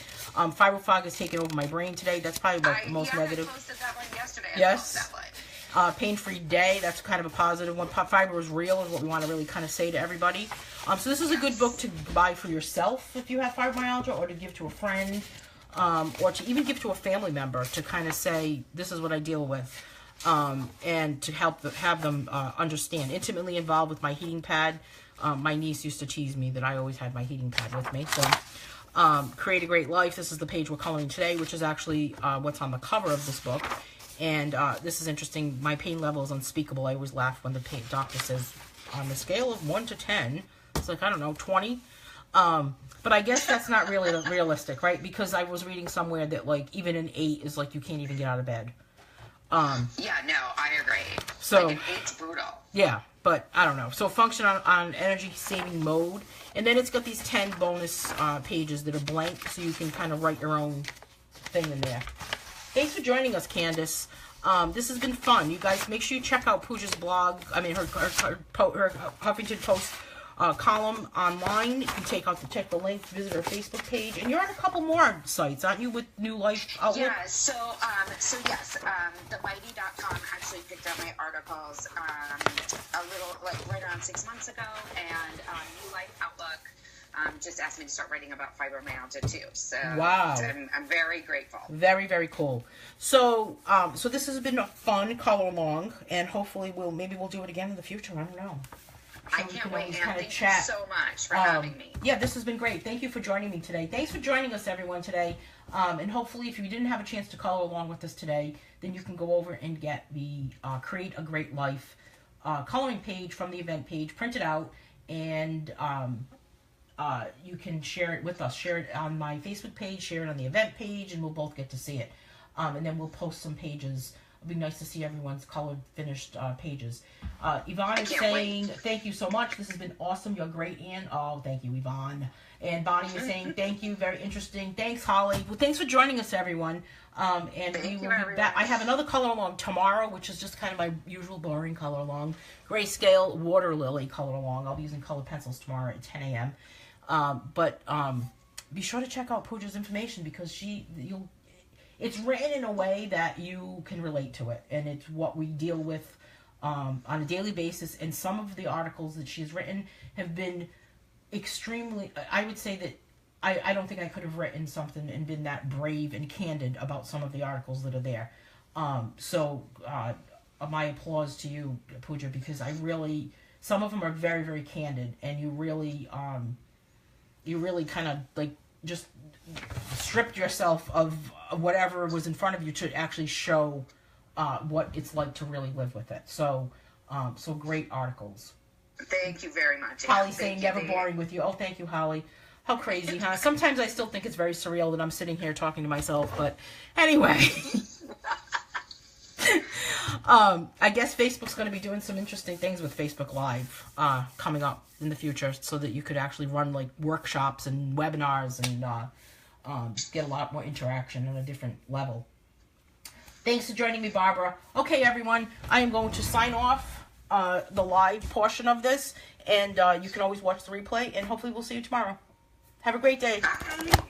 Fibrofog has taken over my brain today. That's probably the most negative. I posted that one yesterday. Yes. I love that one. Pain-free day, that's kind of a positive one. Fiber is real is what we want to really kind of say to everybody. So this is a good book to buy for yourself if you have fibromyalgia, or to give to a friend, or to even give to a family member to kind of say, this is what I deal with, and to have them understand. Intimately involved with my heating pad. My niece used to tease me that I always had my heating pad with me. So, Create a Great Life. This is the page we're coloring today, which is actually what's on the cover of this book. And this is interesting. My pain level is unspeakable. I always laugh when the doctor says, on the scale of 1 to 10, it's like, I don't know, 20. But I guess that's not really realistic, right? Because I was reading somewhere that, like, even an 8 is like you can't even get out of bed. Yeah, no, I agree. So, like, an 8's brutal. Yeah, but I don't know. So function on energy-saving mode. And then it's got these 10 bonus pages that are blank, so you can kind of write your own thing in there. Thanks for joining us, Candace. This has been fun. You guys, make sure you check out Pooja's blog. I mean, her Huffington Post column online. You can check the link, visit her Facebook page, and you're on a couple more sites, aren't you, with New Life Outlook? Yeah, so yes, themighty.com actually picked up my articles a little, like, right around 6 months ago, and New Life Outlook just asked me to start writing about fibromyalgia too. So wow, I'm very grateful. Very, very cool. So so this has been a fun color along, and hopefully maybe we'll do it again in the future. I don't know. So I can't wait, Anne. Thank chat. you so much for having me. Yeah, this has been great. Thank you for joining me today. Thanks for joining us, everyone, today. And hopefully, if you didn't have a chance to color along with us today, then you can go over and get the Create a Great Life coloring page from the event page, print it out, and you can share it with us. Share it on my Facebook page, share it on the event page, and we'll both get to see it. And then we'll post some pages. It'll be nice to see everyone's colored, finished pages. Yvonne is saying, thank you so much. This has been awesome. You're great, Anne. Oh, thank you, Yvonne. And Bonnie is saying, thank you. Very interesting. Thanks, Holly. Well, thanks for joining us, everyone. And we will be back. I have another color along tomorrow, which is just kind of my usual boring color along. Grayscale water lily color along. I'll be using colored pencils tomorrow at 10 a.m. But be sure to check out Pooja's information, because it's written in a way that you can relate to it, and it's what we deal with on a daily basis. And some of the articles that she's written have been extremely, I would say that I don't think I could have written something and been that brave and candid about some of the articles that are there. So my applause to you, Pooja, because some of them are very, very candid, and you really kind of, like, just stripped yourself of whatever was in front of you to actually show what it's like to really live with it. So great articles. Thank you very much. Holly saying never boring with you. Oh, thank you, Holly. How crazy, huh? Sometimes I still think it's very surreal that I'm sitting here talking to myself, but anyway. I guess Facebook's going to be doing some interesting things with Facebook Live coming up in the future, so that you could actually run, like, workshops and webinars and get a lot more interaction on a different level. Thanks for joining me, Barbara. Okay, everyone, I am going to sign off the live portion of this, and you can always watch the replay, and hopefully we'll see you tomorrow. Have a great day. Bye.